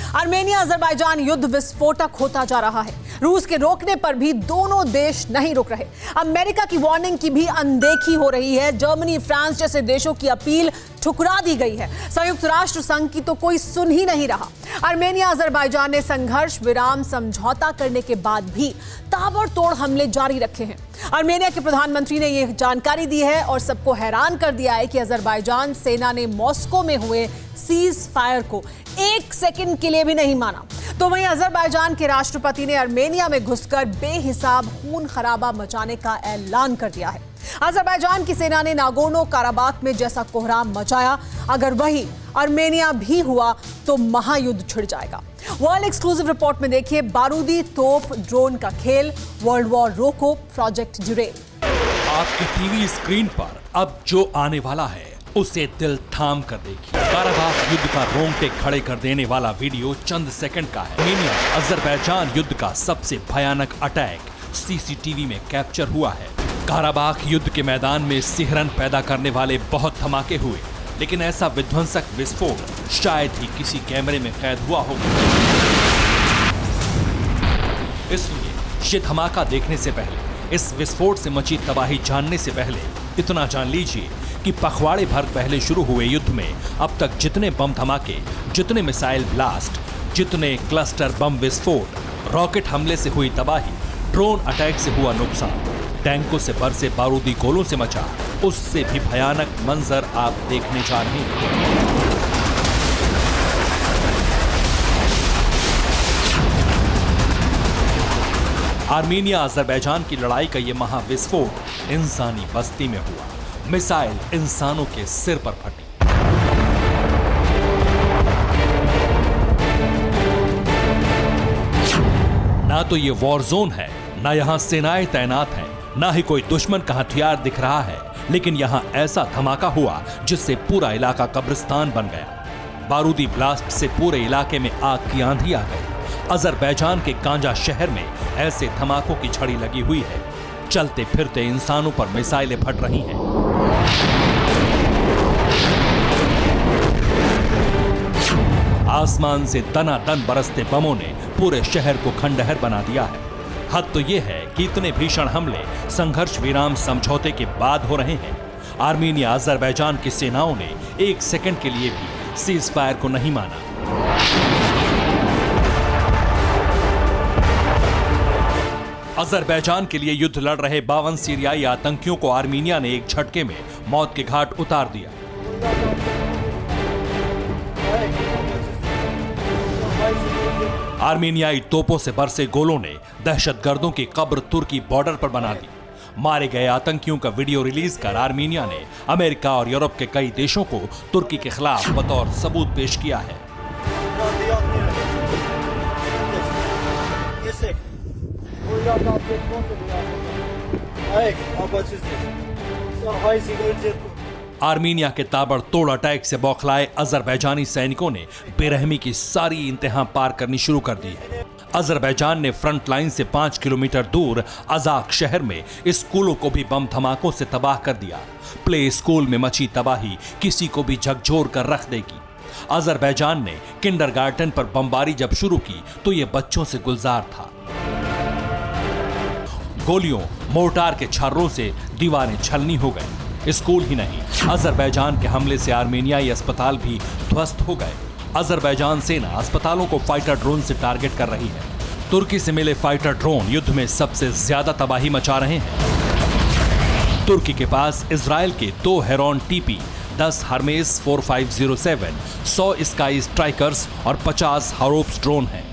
Armenia Azerbaijan युद्ध विस्फोटक होता जा रहा है। रूस के रोकने पर भी दोनों देश नहीं रुक रहे। अमेरिका की वार्निंग की भी अनदेखी हो रही है। जर्मनी, फ्रांस जैसे देशों की अपील ठुकरा दी गई है। संयुक्त राष्ट्र संघ की तो कोई सुन ही नहीं रहा। आर्मेनिया अजरबैजान ने संघर्ष विराम समझौता करने के बाद भी ताबड़तोड़ हमले जारी रखे हैं। आर्मेनिया के प्रधानमंत्री ने यह जानकारी दी है और सबको हैरान कर दिया है कि अजरबैजान सेना ने मॉस्को में हुए सीज फायर को एक सेकंड के लिए भी नहीं माना। तो वहीं अजरबैजान के राष्ट्रपति ने आर्मेनिया में घुसकर बेहिसाब खून खराबा मचाने का ऐलान कर दिया है। अजरबैजान की सेना ने नागोर्नो काराबाख में जैसा कोहराम मचाया, अगर वही आर्मेनिया भी हुआ तो महायुद्ध छिड़ जाएगा। वर्ल्ड एक्सक्लूसिव रिपोर्ट में देखिए बारूदी तोप ड्रोन का खेल, वर्ल्ड वॉर रोको, प्रोजेक्ट ड्यूरेल। आपकी टीवी स्क्रीन पर अब जो आने वाला है उसे दिल थाम कर देखिए। काराबाख युद्ध का रोंगटे खड़े कर देने वाला वीडियो चंद सेकंड का है। आर्मेनिया अजरबैजान युद्ध का सबसे भयानक अटैक सीसीटीवी में कैप्चर हुआ है। काराबाख युद्ध के मैदान में सिहरन पैदा करने वाले बहुत धमाके हुए, लेकिन ऐसा विध्वंसक विस्फोट शायद ही किसी कैमरे में कैद हुआ होगा। इसलिए ये धमाका देखने से पहले, इस विस्फोट से मची तबाही जानने से पहले इतना जान लीजिए कि पखवाड़े भर पहले शुरू हुए युद्ध में अब तक जितने बम धमाके, जितने मिसाइल ब्लास्ट, जितने क्लस्टर बम विस्फोट, रॉकेट हमले से हुई तबाही, ड्रोन अटैक से हुआ नुकसान, टैंकों से बरसे बारूदी गोलों से मचा उससे भी भयानक मंजर आप देखने जा रहे हैं। आर्मेनिया अजरबैजान की लड़ाई का यह महाविस्फोट इंसानी बस्ती में हुआ। मिसाइल इंसानों के सिर पर फटी। ना तो ये वॉर जोन है, ना यहां सेनाएं तैनात हैं, ना ही कोई दुश्मन का हथियार दिख रहा है, लेकिन यहां ऐसा धमाका हुआ जिससे पूरा इलाका कब्रिस्तान बन गया। बारूदी ब्लास्ट से पूरे इलाके में आग की आंधी आ गई। अजरबैजान के गांजा शहर में ऐसे धमाकों की झड़ी लगी हुई है। चलते फिरते इंसानों पर मिसाइलें फट रही हैं। आसमान से दनादन बरसते बमों ने पूरे शहर को खंडहर बना दिया है। हद तो यह है कि इतने भीषण हमले संघर्ष विराम समझौते के बाद हो रहे हैं। आर्मेनिया अजरबैजान की सेनाओं ने एक सेकंड के लिए भी सीज फायर को नहीं माना। अजरबैजान के लिए युद्ध लड़ रहे 52 सीरियाई आतंकियों को आर्मेनिया ने एक झटके में मौत के घाट उतार दिया। आर्मेनियाई तोपों से बरसे गोलों ने दहशतगर्दों की कब्र तुर्की बॉर्डर पर बना दी। मारे गए आतंकियों का वीडियो रिलीज कर आर्मेनिया ने अमेरिका और यूरोप के कई देशों को तुर्की के खिलाफ बतौर सबूत पेश किया है। आर्मेनिया के ताबड़तोड़ अटैक से बौखलाए अजरबैजानी सैनिकों ने बेरहमी की सारी इंतहा पार करनी शुरू कर दी है। अजरबैजान ने फ्रंट लाइन से 5 किलोमीटर दूर अजाक शहर में स्कूलों को भी बम धमाकों से तबाह कर दिया। प्ले स्कूल में मची तबाही किसी को भी झकझोर कर रख देगी। अजरबैजान ने किंडरगार्टन पर बमबारी जब शुरू की तो यह बच्चों से गुलजार था। गोलियों, मोर्टार के छर्रों से दीवारें छलनी हो गई। स्कूल ही नहीं, अजरबैजान के हमले से आर्मेनियाई अस्पताल भी ध्वस्त हो गए। अजरबैजान सेना अस्पतालों को फाइटर ड्रोन से टारगेट कर रही है। तुर्की से मिले फाइटर ड्रोन युद्ध में सबसे ज्यादा तबाही मचा रहे हैं। तुर्की के पास इजराइल के 2 heron TP, 10 Hermès 4507, 100 sky strikers और 50 हारोप्स ड्रोन हैं।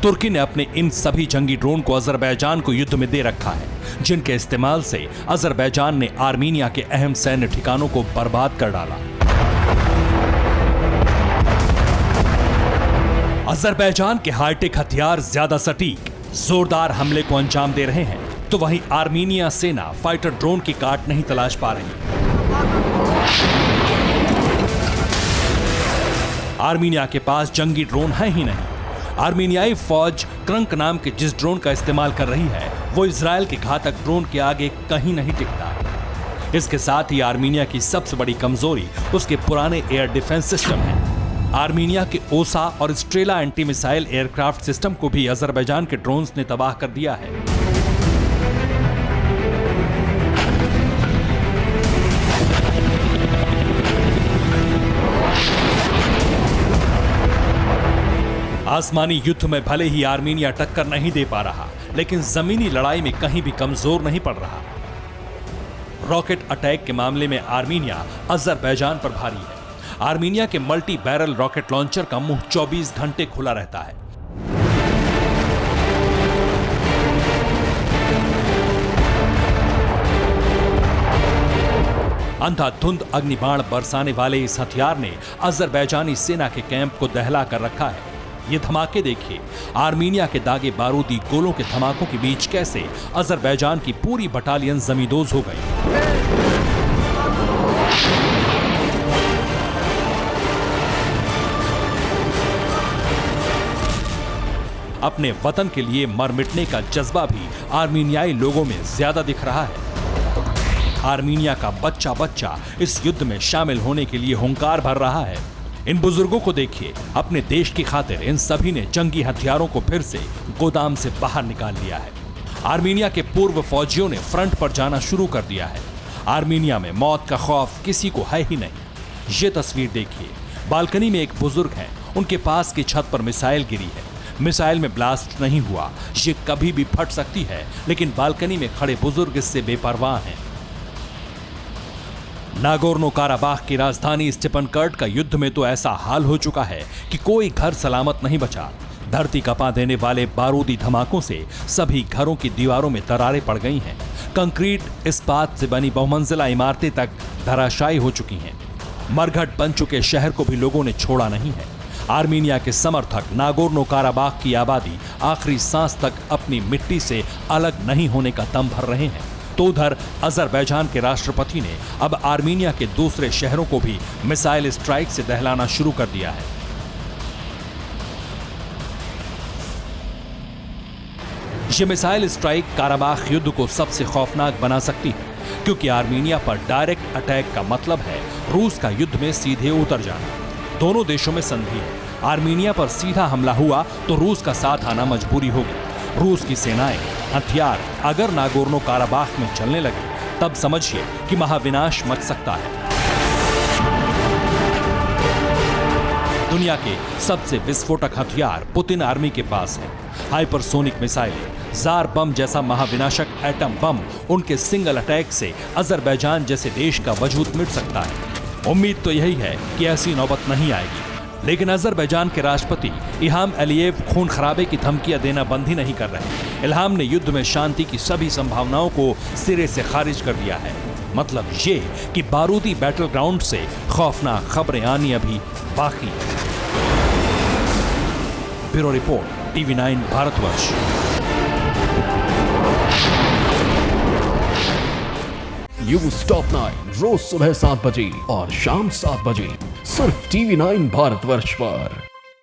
तुर्की ने अपने इन सभी जंगी ड्रोन को अजरबैजान को युद्ध में दे रखा है, जिनके इस्तेमाल से अजरबैजान ने आर्मेनिया के अहम सैन्य ठिकानों को बर्बाद कर डाला। अजरबैजान के हाईटेक हथियार ज्यादा सटीक, जोरदार हमले को अंजाम दे रहे हैं, तो वहीं आर्मेनिया सेना फाइटर ड्रोन की काट नहीं तलाश पा रही। आर्मीनिया के पास जंगी ड्रोन है ही नहीं। आर्मीनियाई फौज क्रंक नाम के जिस ड्रोन का इस्तेमाल कर रही है वो इजराइल के घातक ड्रोन के आगे कहीं नहीं टिकता। इसके साथ ही आर्मीनिया की सबसे बड़ी कमजोरी उसके पुराने एयर डिफेंस सिस्टम है। आर्मीनिया के ओसा और Strela anti missile aircraft system को भी अजरबैजान के ड्रोन्स ने तबाह कर दिया है। आसमानी युद्ध में भले ही आर्मीनिया टक्कर नहीं दे पा रहा, लेकिन जमीनी लड़ाई में कहीं भी कमजोर नहीं पड़ रहा। रॉकेट अटैक के मामले में आर्मीनिया अजरबैजान पर भारी है। आर्मीनिया के मल्टी बैरल रॉकेट लॉन्चर का मुंह 24 घंटे खुला रहता है। अंधाधुंध अग्निबाण बरसाने वाले इस हथियार ने अजरबैजानी सेना के कैंप को दहला कर रखा है। ये धमाके देखिए, आर्मीनिया के दागे बारूदी गोलों के धमाकों के बीच कैसे अजरबैजान की पूरी बटालियन जमींदोज हो गई। अपने वतन के लिए मर मिटने का जज्बा भी आर्मीनियाई लोगों में ज्यादा दिख रहा है। आर्मीनिया का बच्चा बच्चा इस युद्ध में शामिल होने के लिए हुंकार भर रहा है। इन बुजुर्गों को देखिए, अपने देश की खातिर इन सभी ने जंगी हथियारों को फिर से गोदाम से बाहर निकाल लिया है। आर्मीनिया के पूर्व फौजियों ने फ्रंट पर जाना शुरू कर दिया है। आर्मीनिया में मौत का खौफ किसी को है ही नहीं। ये तस्वीर देखिए, बालकनी में एक बुजुर्ग हैं, उनके पास की छत पर मिसाइल गिरी है। मिसाइल में ब्लास्ट नहीं हुआ, ये कभी भी फट सकती है, लेकिन बालकनी में खड़े बुजुर्ग इससे बेपरवाह हैं। नागोर्नो काराबाख की राजधानी स्टेपनकर्ट का युद्ध में तो ऐसा हाल हो चुका है कि कोई घर सलामत नहीं बचा। धरती कपा देने वाले बारूदी धमाकों से सभी घरों की दीवारों में दरारें पड़ गई हैं। कंक्रीट इस्पात से बनी बहुमंजिला इमारतें तक धराशायी हो चुकी हैं। मरघट बन चुके शहर को भी लोगों ने छोड़ा नहीं है। आर्मीनिया के समर्थक नागोर्नो काराबाख की आबादी आखिरी सांस तक अपनी मिट्टी से अलग नहीं होने का दम भर रहे हैं। तो उधर अजरबैजान के राष्ट्रपति ने अब आर्मीनिया के दूसरे शहरों को भी मिसाइल स्ट्राइक से दहलाना शुरू कर दिया है। ये मिसाइल स्ट्राइक काराबाख युद्ध को सबसे खौफनाक बना सकती है, क्योंकि आर्मीनिया पर डायरेक्ट अटैक का मतलब है रूस का युद्ध में सीधे उतर जाना। दोनों देशों में संधि है। आर्मीनिया पर सीधा हमला हुआ तो रूस का साथ आना मजबूरी होगी। रूस की सेनाएं, हथियार अगर नागोर्नो काराबाख में चलने लगे तब समझिए कि महाविनाश मच सकता है। दुनिया के सबसे विस्फोटक हथियार पुतिन आर्मी के पास है। हाइपरसोनिक मिसाइलें, जार बम जैसा महाविनाशक एटम बम, उनके सिंगल अटैक से अजरबैजान जैसे देश का वजूद मिट सकता है। उम्मीद तो यही है कि ऐसी नौबत नहीं आएगी, लेकिन अजरबैजान के राष्ट्रपति इल्हाम अलियेव खून खराबे की धमकियां देना बंद ही नहीं कर रहे। इल्हाम ने युद्ध में शांति की सभी संभावनाओं को सिरे से खारिज कर दिया है। मतलब ये कि बारूदी बैटल ग्राउंड से खौफनाक खबरें आनी अभी बाकी है। Bureau report, TV9 Bharatvarsh. News top 9 रोज सुबह 7 बजे और शाम 7 बजे सिर्फ TV9 भारतवर्ष पर।